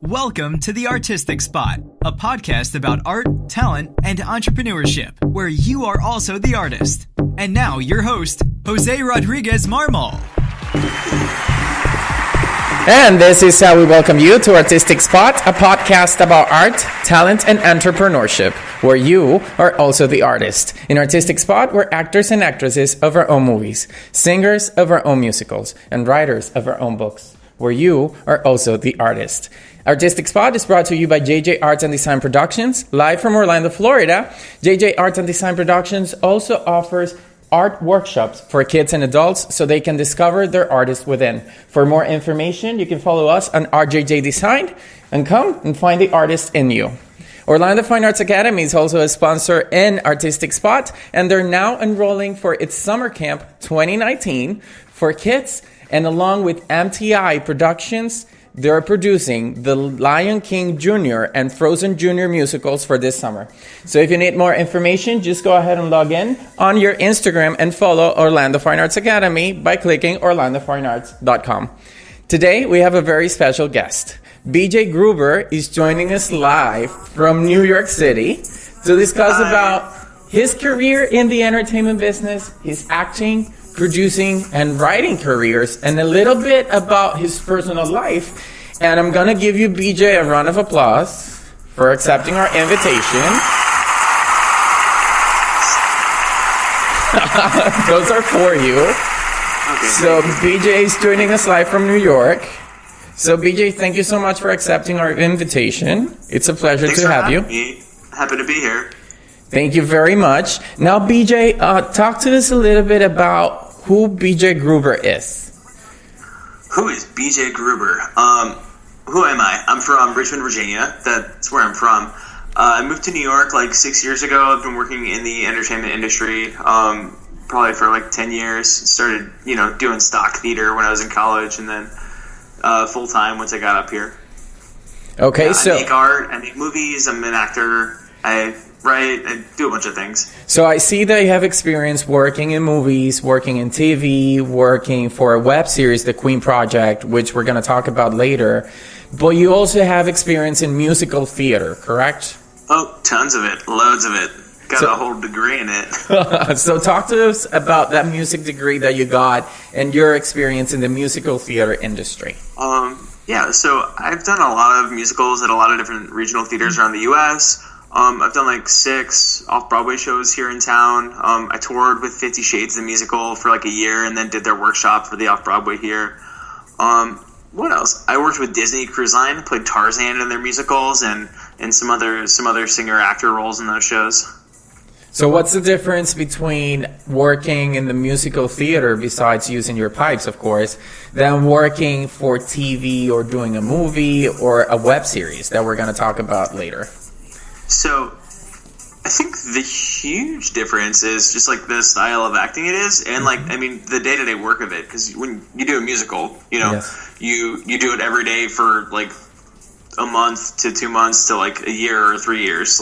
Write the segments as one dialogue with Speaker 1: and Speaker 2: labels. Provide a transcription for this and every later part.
Speaker 1: Welcome to The Artistic Spot, a podcast about art, talent, and entrepreneurship, where you are also the artist. And now, your host, Jose Rodriguez Marmol.
Speaker 2: And this is how we welcome you to Artistic Spot, a podcast about art, talent, and entrepreneurship, where you are also the artist. In Artistic Spot, we're actors and actresses of our own movies, singers of our own musicals, and writers of our own books, where you are also the artist. Artistic Spot is brought to you by JJ Arts and Design Productions, live from Orlando, Florida. JJ Arts and Design Productions also offers art workshops for kids and adults so they can discover their artist within. For more information, you can follow us on RJJ Design and come and find the artist in you. Orlando Fine Arts Academy is also a sponsor in Artistic Spot, and they're now enrolling for its Summer Camp 2019 for kids, and along with MTI Productions, they're producing the Lion King Jr. and Frozen Jr. musicals for this summer. So if you need more information, just go ahead and log in on your Instagram and follow Orlando Fine Arts Academy by clicking orlandofinearts.com. Today, we have a very special guest. BJ Gruber is joining us live from New York City to discuss about his career in the entertainment business, his acting, producing, and writing careers, and a little bit about his personal life. And I'm going to give you, BJ, a round of applause for accepting our invitation. Those are for you. Okay, so BJ is joining us live from New York. So BJ, thank you so much for accepting our invitation. It's a pleasure to have you.
Speaker 3: Happy to be here.
Speaker 2: Thank you very much. Now, BJ, talk to us a little bit about who BJ Gruber is.
Speaker 3: Who is BJ Gruber? Who am I? I'm from Richmond, Virginia. That's where I'm from. I moved to New York like 6 years ago. I've been working in the entertainment industry probably for like 10 years. Started, doing stock theater when I was in college, and then full time once I got up here.
Speaker 2: Okay,
Speaker 3: I make art. I make movies. I'm an actor. I do a bunch of things.
Speaker 2: So I see that you have experience working in movies, working in TV, working for a web series, The Queen Project, which we're going to talk about later. But you also have experience in musical theater, correct?
Speaker 3: Oh, tons of it. Loads of it. Got a whole degree in it.
Speaker 2: So talk to us about that music degree that you got and your experience in the musical theater industry.
Speaker 3: So I've done a lot of musicals at a lot of different regional theaters around the U.S., I've done like 6 off-Broadway shows here in town. I toured with 50 Shades the musical for like a year and then did their workshop for the off-Broadway here. What else? I worked with Disney Cruise Line, played Tarzan in their musicals and some other singer-actor roles in those shows.
Speaker 2: So what's the difference between working in the musical theater, besides using your pipes, of course, than working for TV or doing a movie or a web series that we're going to talk about later?
Speaker 3: So, I think the huge difference is just like the style of acting it is, and the day-to-day work of it. Because when you do a musical,
Speaker 2: Yes.
Speaker 3: you do it every day for like a month to 2 months to like a year or 3 years,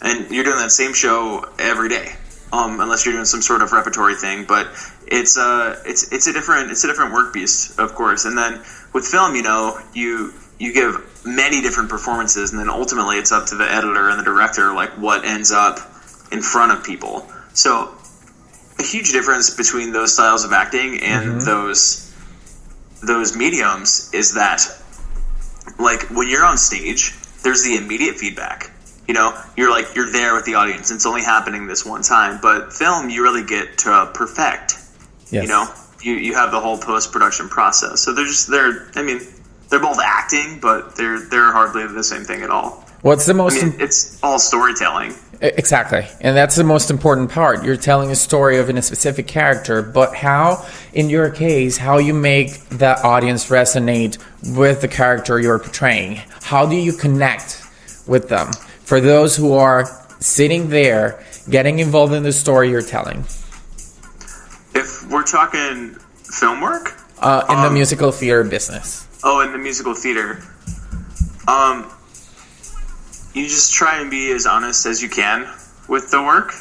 Speaker 3: and you're doing that same show every day, unless you're doing some sort of repertory thing. But it's a different work beast, of course. And then with film, you give many different performances, and then ultimately it's up to the editor and the director, like what ends up in front of people. So a huge difference between those styles of acting and those mediums is that, like, when you're on stage, there's the immediate feedback. You're there with the audience. It's only happening this one time. But film, you really get to perfect.
Speaker 2: Yes.
Speaker 3: You have the whole post-production process. So they're both acting, but they're hardly the same thing at all.
Speaker 2: What's the most?
Speaker 3: It's all storytelling.
Speaker 2: Exactly, and that's the most important part. You're telling a story of a specific character, but how, in your case, how you make that audience resonate with the character you're portraying? How do you connect with them? For those who are sitting there, getting involved in the story you're telling.
Speaker 3: If we're talking film work,
Speaker 2: in the musical theater business.
Speaker 3: Oh, in the musical theater. You just try and be as honest as you can with the work,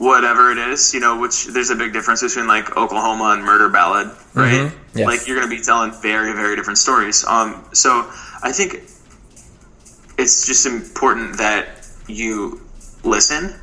Speaker 3: whatever it is, which there's a big difference between like Oklahoma and Murder Ballad, right?
Speaker 2: Mm-hmm. Yes.
Speaker 3: Like you're going to be telling very, very different stories. So I think it's just important that you listen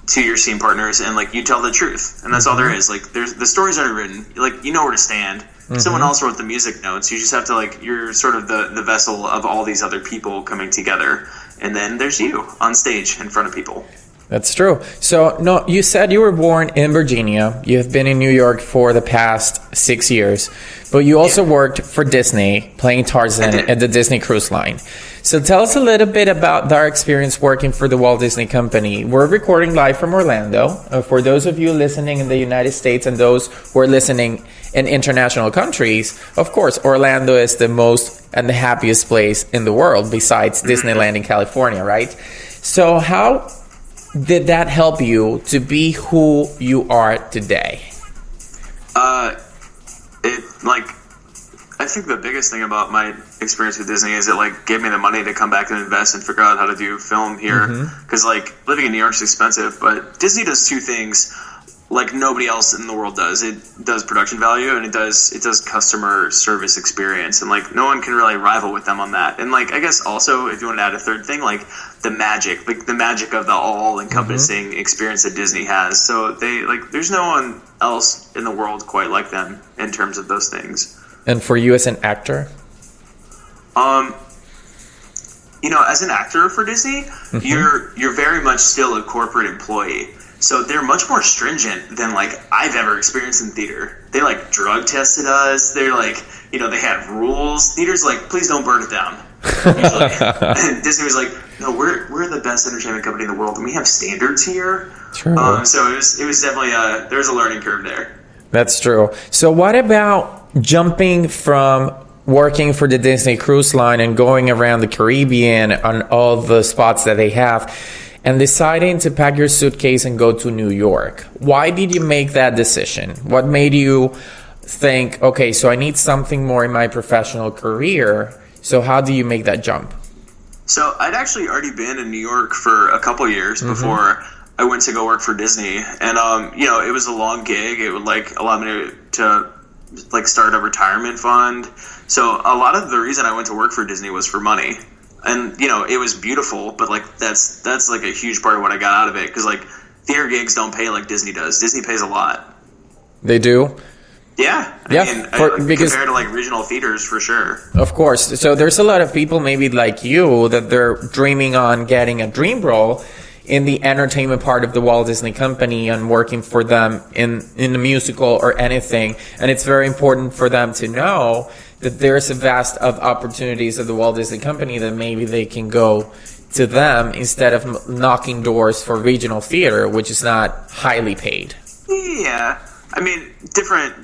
Speaker 3: to your scene partners and like you tell the truth, and that's all there is. Like the story's already written, like you know where to stand. Someone else wrote the music notes. You just have to like, you're sort of the vessel of all these other people coming together, and then there's you on stage in front of people.
Speaker 2: That's true. So, no, you said you were born in Virginia. You've been in New York for the past 6 years, but you also worked for Disney, playing Tarzan at the Disney Cruise Line. So tell us a little bit about our experience working for the Walt Disney Company. We're recording live from Orlando. For those of you listening in the United States and those who are listening in international countries, of course, Orlando is the most and the happiest place in the world besides Disneyland in California, right? So how did that help you to be who you are today?
Speaker 3: I think the biggest thing about my experience with Disney is it like gave me the money to come back and invest and figure out how to do film here. Because like living in New York is expensive, but Disney does two things like nobody else in the world does. It does production value, and it does customer service experience, and like no one can really rival with them on that. And like I guess also if you want to add a third thing, like the magic of the all-encompassing experience that Disney has. So they like there's no one else in the world quite like them in terms of those things.
Speaker 2: And for you as an actor?
Speaker 3: As an actor for Disney, you're very much still a corporate employee. So they're much more stringent than like I've ever experienced in theater. They like drug tested us. They're like, they had rules. Theater's like, please don't burn it down. And Disney was like, no, we're the best entertainment company in the world, and we have standards here.
Speaker 2: True.
Speaker 3: So it was definitely there was a learning curve there.
Speaker 2: That's true. So what about jumping from working for the Disney Cruise Line and going around the Caribbean on all the spots that they have and deciding to pack your suitcase and go to New York? Why did you make that decision? What made you think, okay, so I need something more in my professional career? So how do you make that jump?
Speaker 3: So I'd actually already been in New York for a couple years before I went to go work for Disney. And, it was a long gig. It would like allow me to like start a retirement fund. So a lot of the reason I went to work for Disney was for money. And, it was beautiful, but like that's like a huge part of what I got out of it. Because like theater gigs don't pay like Disney does. Disney pays a lot.
Speaker 2: They do?
Speaker 3: Yeah.
Speaker 2: Because
Speaker 3: compared to like regional theaters for sure.
Speaker 2: Of course. So there's a lot of people maybe like you that they're dreaming on getting a dream role in the entertainment part of the Walt Disney Company and working for them in the musical or anything. And it's very important for them to know that there's a vast of opportunities at the Walt Disney Company that maybe they can go to them instead of knocking doors for regional theater, which is not highly paid.
Speaker 3: Yeah. I mean, different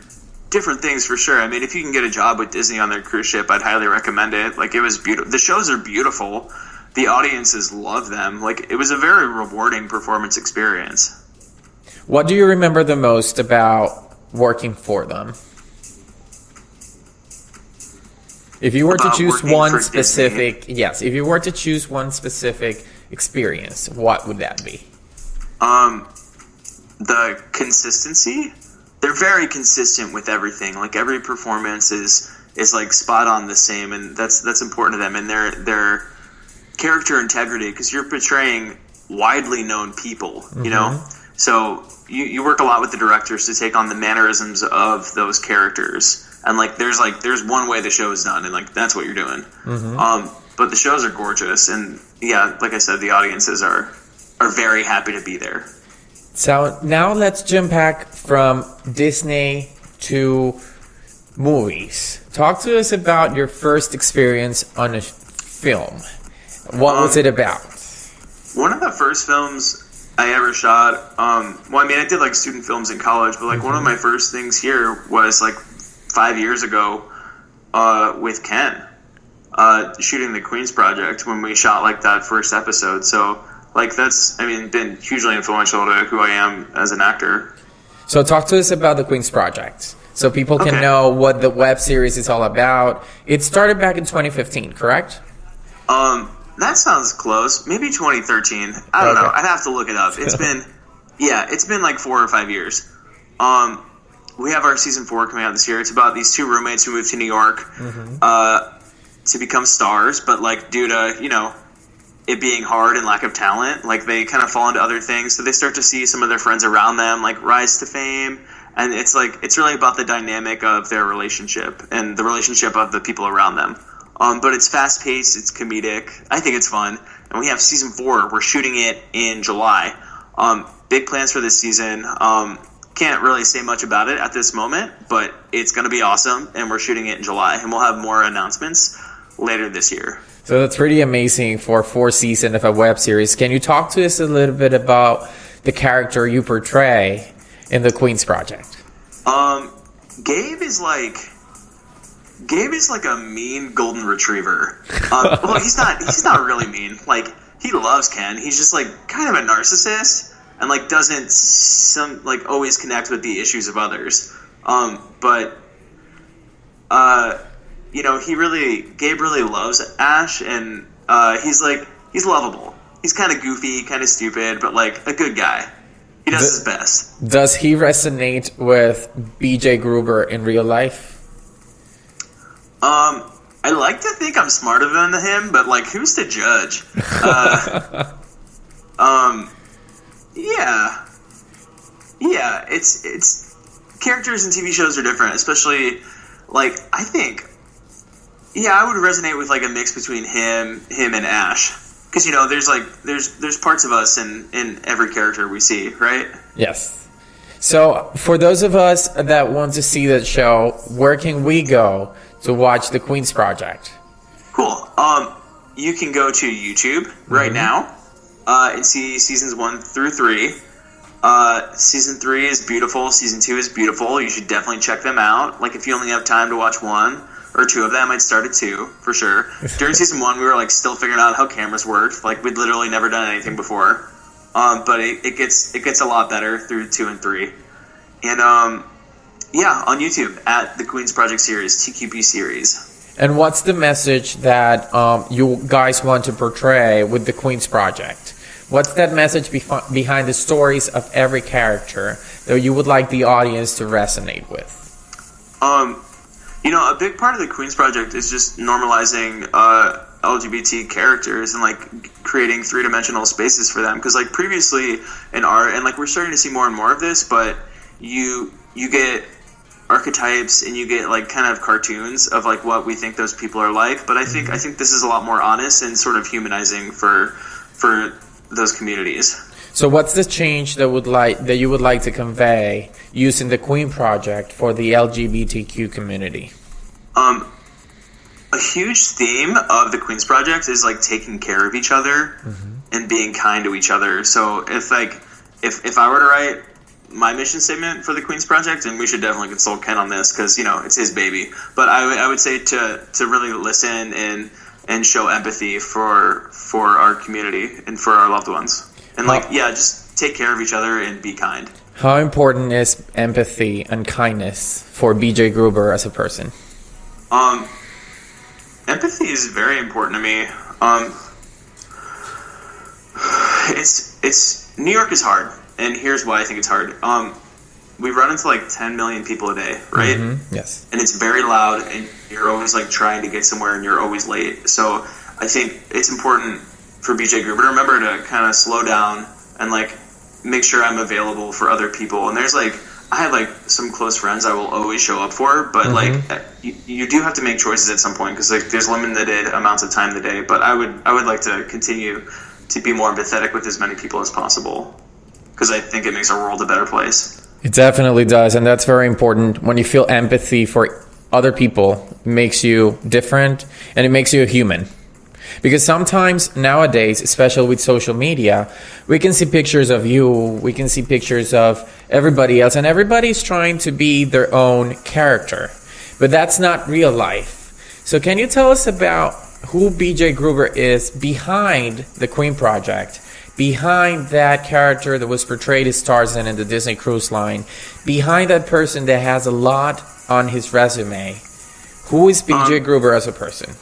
Speaker 3: things for sure. I mean, if you can get a job with Disney on their cruise ship, I'd highly recommend it. Like, it was beautiful. The shows are beautiful. The audiences love them. Like, it was a very rewarding performance experience.
Speaker 2: What do you remember the most about working for them? If you were to choose one specific, if you were to choose one specific experience, what would that be?
Speaker 3: The consistency. They're very consistent with everything. Like every performance is like spot on the same, and that's important to them. And their character integrity, because you're portraying widely known people, you know. So you work a lot with the directors to take on the mannerisms of those characters. And like there's one way the show is done, and like that's what you're doing. But the shows are gorgeous, and yeah, like I said, the audiences are very happy to be there.
Speaker 2: So now let's jump back from Disney to movies. Talk to us about your first experience on a film. What was it about?
Speaker 3: One of the first films I ever shot, I did like student films in college, but like one of my first things here was like 5 years ago with Ken, shooting the Queen's Project when we shot like that first episode. So like that's, been hugely influential to who I am as an actor.
Speaker 2: So talk to us about the Queen's Project so people can know what the web series is all about. It started back in 2015, correct?
Speaker 3: That sounds close. Maybe 2013. I don't know. I'd have to look it up. It's been, it's been like 4 or 5 years. We have our season 4 coming out this year. It's about these two roommates who moved to New York to become stars, but like due to, you know, it being hard and lack of talent, like they kind of fall into other things. So they start to see some of their friends around them like rise to fame. And it's really about the dynamic of their relationship and the relationship of the people around them. But it's fast paced, it's comedic. I think it's fun. And we have season 4. We're shooting it in July. Big plans for this season. Can't really say much about it at this moment, but it's going to be awesome. And we're shooting it in July. And we'll have more announcements later this year.
Speaker 2: So that's pretty amazing for 4 seasons of a web series. Can you talk to us a little bit about the character you portray in the Queen's Project?
Speaker 3: Gabe is like a mean golden retriever. Well, he's not really mean. Like, he loves Ken. He's just like kind of a narcissist and like doesn't always connect with the issues of others. But you know, Gabe really loves Ash, and he's lovable. He's kind of goofy, kind of stupid, but like a good guy. He does his best. Does
Speaker 2: he resonate with BJ Gruber in real life?
Speaker 3: I like to think I'm smarter than him, but like, who's to judge? Yeah. It's characters in TV shows are different, especially like I think. Yeah, I would resonate with like a mix between him and Ash. Because, you know, there's parts of us in every character we see, right?
Speaker 2: Yes. So, for those of us that want to see that show, where can we go to watch The Queen's Project?
Speaker 3: Cool. You can go to YouTube right now and see seasons 1 through 3. Season 3 is beautiful. Season 2 is beautiful. You should definitely check them out. Like, if you only have time to watch 1 or 2 of them, I'd start at 2 for sure. During season 1, we were like still figuring out how cameras worked. Like, we'd literally never done anything before. But it gets a lot better through 2 and 3. And yeah, on YouTube at the Queen's Project series, TQP series.
Speaker 2: And what's the message that you guys want to portray with the Queen's Project? What's that message behind the stories of every character that you would like the audience to resonate with?
Speaker 3: You know, a big part of the Queen's Project is just normalizing LGBT characters and like creating 3-dimensional spaces for them. Because like previously in art, and like we're starting to see more and more of this, but you get archetypes and you get like kind of cartoons of like what we think those people are like. But I think this is a lot more honest and sort of humanizing for those communities.
Speaker 2: So what's the change that you would like to convey using the Queen Project for the LGBTQ community?
Speaker 3: A huge theme of the Queen's Project is like taking care of each other and being kind to each other. So if I were to write my mission statement for the Queen's Project, and we should definitely consult Ken on this because, you know, it's his baby. But I would say to really listen and show empathy for our community and for our loved ones. And just take care of each other and be kind.
Speaker 2: How important is empathy and kindness for BJ Gruber as a person?
Speaker 3: Empathy is very important to me. It's New York is hard, and here's why I think it's hard. We run into like 10 million people a day, right?
Speaker 2: Yes.
Speaker 3: And it's very loud, and you're always like trying to get somewhere, and you're always late. So I think it's important for BJ Gruber to remember to kind of slow down and like make sure I'm available for other people. And there's like, I have like some close friends I will always show up for, but like you do have to make choices at some point because like there's limited amounts of time in the day. But I would like to continue to be more empathetic with as many people as possible because I think it makes our world a better place.
Speaker 2: It definitely does, and that's very important. When you feel empathy for other people, it makes you different and it makes you a human. Because sometimes nowadays, especially with social media, we can see pictures of you, we can see pictures of everybody else, and everybody's trying to be their own character. But that's not real life. So can you tell us about who BJ Gruber is behind the Queen Project, behind that character that was portrayed as Tarzan in the Disney Cruise Line, behind that person that has a lot on his resume? Who is BJ Gruber as a person,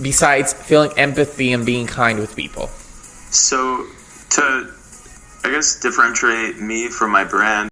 Speaker 2: besides feeling empathy and being kind with people?
Speaker 3: So, to, I guess, differentiate me from my brand,